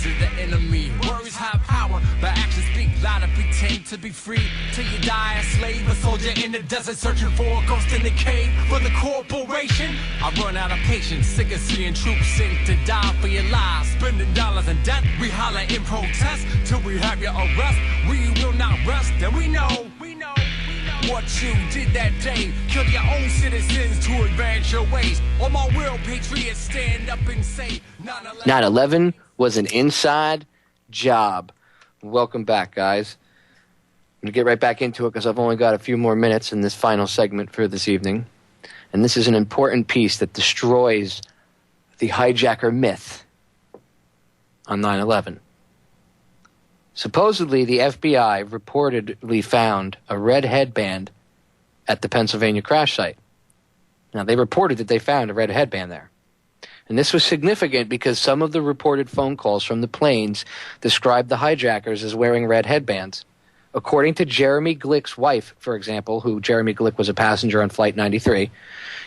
to the enemy. Words have power, but actions speak louder. Pretend to be free till you die a slave, a soldier in the desert searching for a ghost in the cave. For the corporation, I run out of patience, sick of seeing troops sink to die for your lives. Spending dollars in debt, we holler in protest till we have your arrest. We will not rest, and we know what you did that day. Kill your own citizens to advance your ways. All my real patriots stand up and say 9/11 was an inside job. Welcome back, guys. I'm going to get right back into it because I've only got a few more minutes in this final segment for this evening. And this is an important piece that destroys the hijacker myth on 9/11. Supposedly, the FBI reportedly found a red headband at the Pennsylvania crash site. Now, they reported that they found a red headband there. And this was significant because some of the reported phone calls from the planes described the hijackers as wearing red headbands. According to Jeremy Glick's wife, for example, who Jeremy Glick was a passenger on Flight 93,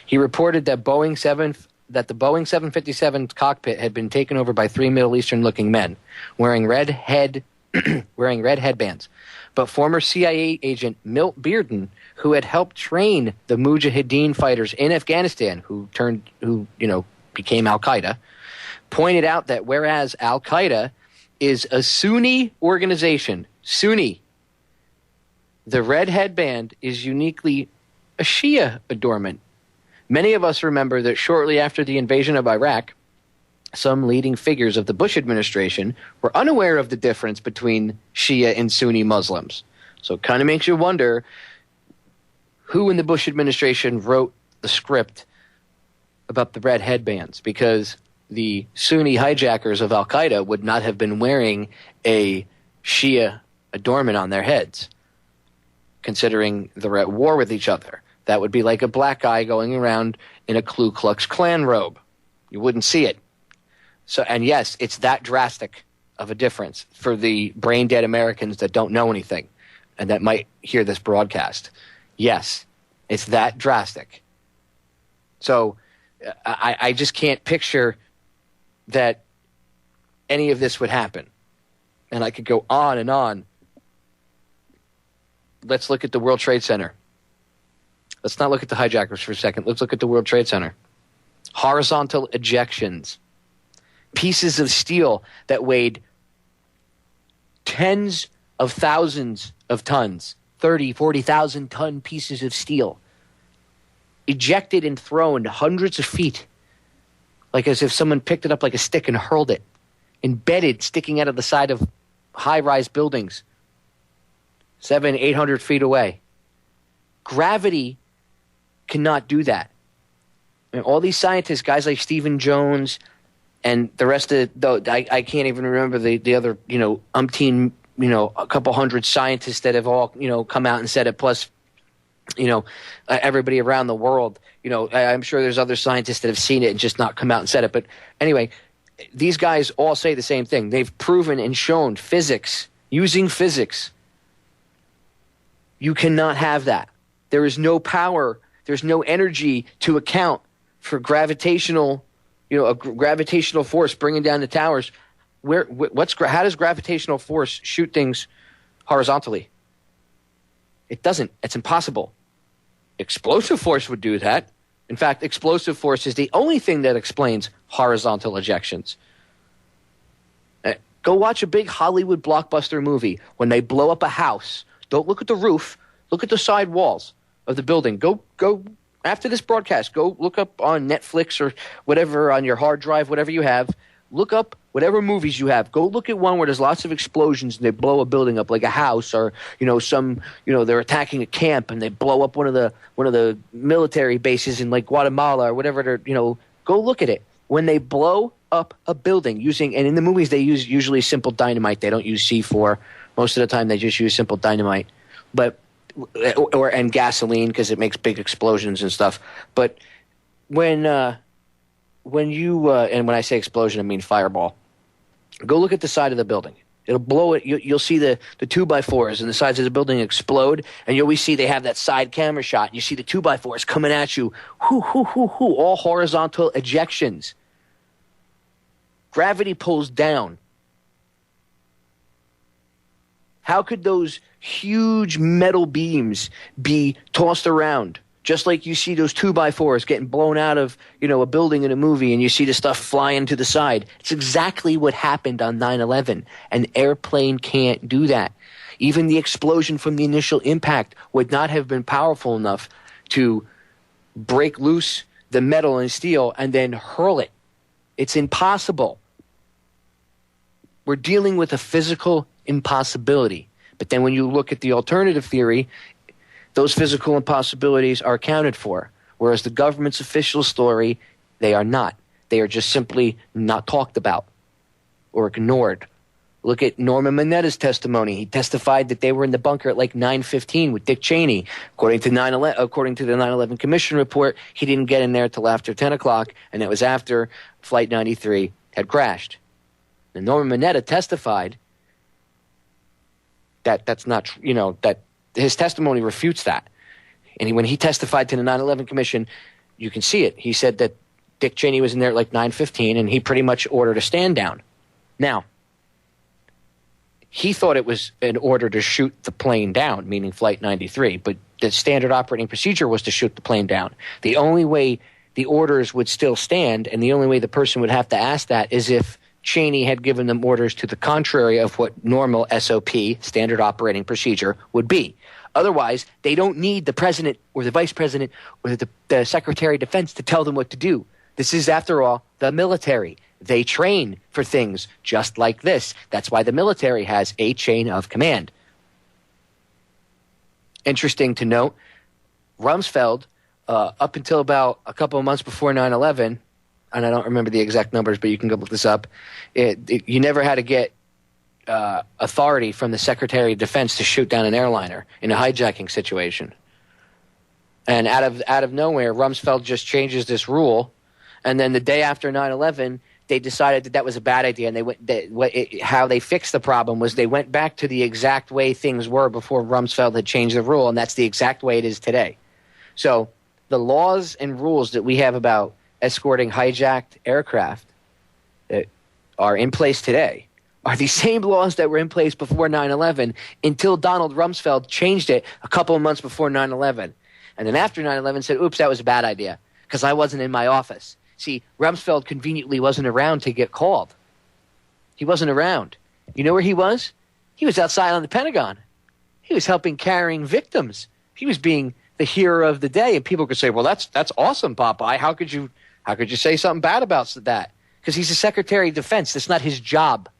he reported that the Boeing 757's cockpit had been taken over by 3 Middle Eastern-looking men wearing red headbands. But former CIA agent Milt Bearden, who had helped train the Mujahideen fighters in Afghanistan, who became Al-Qaeda, pointed out that whereas Al-Qaeda is a Sunni organization, the red headband is uniquely a Shia adornment. Many of us remember that shortly after the invasion of Iraq, some leading figures of the Bush administration were unaware of the difference between Shia and Sunni Muslims. So it kind of makes you wonder who in the Bush administration wrote the script about the red headbands, because the Sunni hijackers of Al-Qaeda would not have been wearing a Shia adornment on their heads, considering they're at war with each other. That would be like a black guy going around in a Ku Klux Klan robe. You wouldn't see it. So, and yes, it's that drastic of a difference for the brain-dead Americans that don't know anything and that might hear this broadcast. Yes, it's that drastic. So I just can't picture that any of this would happen. And I could go on and on. Let's look at the World Trade Center. Let's not look at the hijackers for a second. Let's look at the World Trade Center. Horizontal ejections. Pieces of steel that weighed tens of thousands of tons, 30, 40,000 ton pieces of steel, ejected and thrown hundreds of feet, like as if someone picked it up like a stick and hurled it, embedded, sticking out of the side of high-rise buildings, 700, 800 feet away. Gravity cannot do that. And all these scientists, guys like Stephen Jones and the rest of I can't even remember the other, umpteen, a couple hundred scientists that have all, come out and said it, plus, everybody around the world. I'm sure there's other scientists that have seen it and just not come out and said it. But anyway, these guys all say the same thing. They've proven and shown using physics. You cannot have that. There is no power. There's no energy to account for gravitational, a gravitational force bringing down the towers. How does gravitational force shoot things horizontally? It doesn't. It's impossible. Explosive force would do that. In fact, explosive force is the only thing that explains horizontal ejections. Go watch a big Hollywood blockbuster movie. When they blow up a house, don't look at the roof. Look at the side walls of the building. Go after this broadcast. Go look up on Netflix or whatever on your hard drive, whatever you have. Look up whatever movies you have. Go look at one where there's lots of explosions and they blow a building up, like a house, or they're attacking a camp and they blow up one of the military bases in like Guatemala or whatever. Go look at it. When they blow up a building and in the movies they use usually simple dynamite. They don't use C4. Most of the time they just use simple dynamite, and gasoline because it makes big explosions and stuff. But when you and when I say explosion, I mean fireball. Go look at the side of the building. It'll blow it. You'll see the 2x4s and the sides of the building explode, and you always see they have that side camera shot. And you see the 2x4s coming at you, all horizontal ejections. Gravity pulls down. How could those huge metal beams be tossed around? Just like you see those 2x4s getting blown out of, a building in a movie and you see the stuff flying to the side. It's exactly what happened on 9/11. An airplane can't do that. Even the explosion from the initial impact would not have been powerful enough to break loose the metal and steel and then hurl it. It's impossible. We're dealing with a physical impossibility. But then when you look at the alternative theory, those physical impossibilities are accounted for, whereas the government's official story, they are not. They are just simply not talked about or ignored. Look at Norman Mineta's testimony. He testified that they were in the bunker at like 9:15 with Dick Cheney. According to the 9/11 Commission report, he didn't get in there till after 10 o'clock, and it was after Flight 93 had crashed. And Norman Mineta testified that that's not, that his testimony refutes that. And when he testified to the 9/11 Commission, you can see it. He said that Dick Cheney was in there at like 9:15, and he pretty much ordered a stand down. Now, he thought it was an order to shoot the plane down, meaning Flight 93, but the standard operating procedure was to shoot the plane down. The only way the orders would still stand, and the only way the person would have to ask that, is if Cheney had given them orders to the contrary of what normal SOP, standard operating procedure, would be. Otherwise, they don't need the president or the vice president or the secretary of defense to tell them what to do. This is, after all, the military. They train for things just like this. That's why the military has a chain of command. Interesting to note, Rumsfeld, up until about a couple of months before 9/11, and I don't remember the exact numbers, but you can go look this up, you never had to get authority from the Secretary of Defense to shoot down an airliner in a hijacking situation. And out of nowhere, Rumsfeld just changes this rule, and then the day after 9/11, they decided that was a bad idea, and how they fixed the problem was they went back to the exact way things were before Rumsfeld had changed the rule, and that's the exact way it is today. So the laws and rules that we have about escorting hijacked aircraft that are in place today are the same laws that were in place before 9/11 until Donald Rumsfeld changed it a couple of months before 9/11. And then after 9/11 said, oops, that was a bad idea because I wasn't in my office. See, Rumsfeld conveniently wasn't around to get called. He wasn't around. You know where he was? He was outside on the Pentagon. He was helping carrying victims. He was being the hero of the day. And people could say, well, that's awesome, Popeye. How could you say something bad about that? Because he's the Secretary of Defense. That's not his job.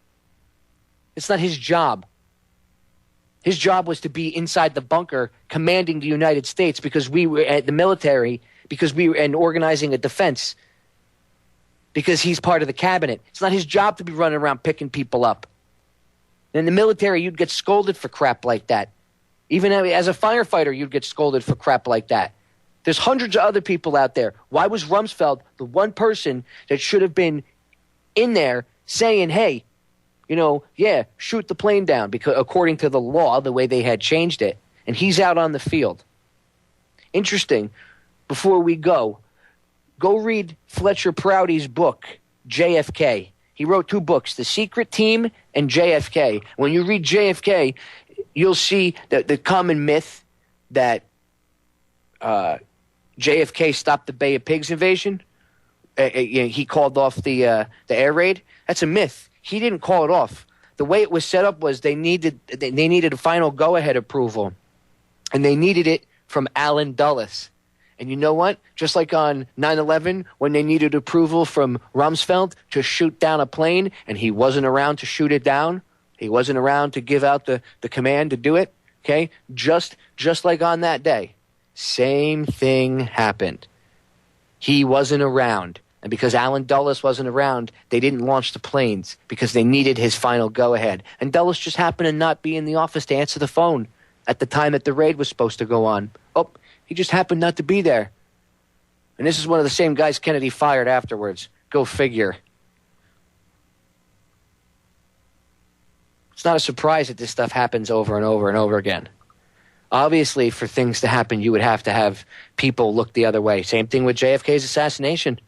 It's not his job. His job was to be inside the bunker commanding the United States because we were at the military, because we were and organizing a defense, because he's part of the cabinet. It's not his job to be running around picking people up. In the military, you'd get scolded for crap like that. Even as a firefighter, you'd get scolded for crap like that. There's hundreds of other people out there. Why was Rumsfeld the one person that should have been in there saying, hey, shoot the plane down, because according to the law, the way they had changed it, and he's out on the field. Interesting. Before we go read Fletcher Prouty's book, JFK. He wrote 2 books, The Secret Team and JFK. When you read JFK, you'll see that the common myth that JFK stopped the Bay of Pigs invasion. He called off the air raid. That's a myth. He didn't call it off. The way it was set up was they needed a final go-ahead approval, and they needed it from Allen Dulles. And you know what? Just like on 9/11, when they needed approval from Rumsfeld to shoot down a plane, and he wasn't around to shoot it down, he wasn't around to give out the command to do it, okay? Just like on that day, same thing happened. He wasn't around. And because Allen Dulles wasn't around, they didn't launch the planes because they needed his final go-ahead. And Dulles just happened to not be in the office to answer the phone at the time that the raid was supposed to go on. Oh, he just happened not to be there. And this is one of the same guys Kennedy fired afterwards. Go figure. It's not a surprise that this stuff happens over and over and over again. Obviously, for things to happen, you would have to have people look the other way. Same thing with JFK's assassination.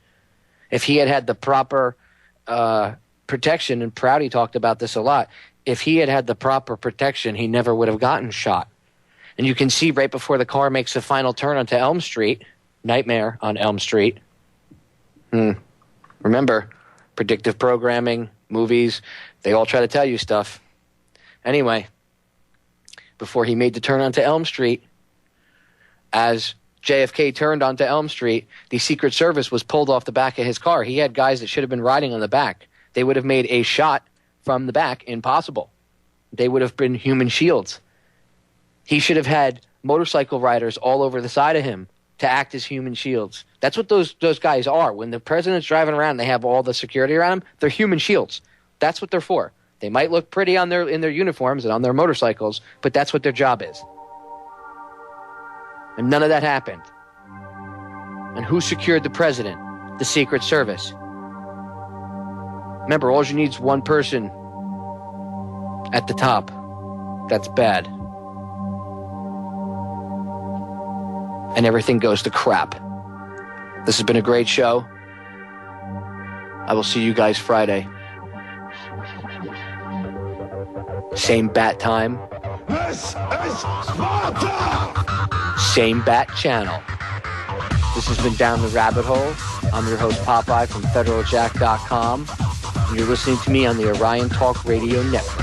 If he had the proper protection, and Prouty talked about this a lot, if he had had the proper protection, he never would have gotten shot. And you can see right before the car makes the final turn onto Elm Street, Nightmare on Elm Street. Remember, predictive programming, movies, they all try to tell you stuff. Anyway, before he made the turn onto Elm Street, as JFK turned onto Elm Street, the Secret Service was pulled off the back of his car. He had guys that should have been riding on the back. They would have made a shot from the back impossible. They would have been human shields. He should have had motorcycle riders all over the side of him to act as human shields. That's what those guys are. When the president's driving around, they have all the security around him. They're human shields. That's what they're for. They might look pretty in their uniforms and on their motorcycles, but that's what their job is. And none of that happened. And who secured the president? The Secret Service. Remember, all you need is one person at the top. That's bad. And everything goes to crap. This has been a great show. I will see you guys Friday. Same bat time. This is Sparta! Same bat channel. This has been Down the Rabbit Hole. I'm your host, Popeye from FederalJack.com. And you're listening to me on the Orion Talk Radio Network.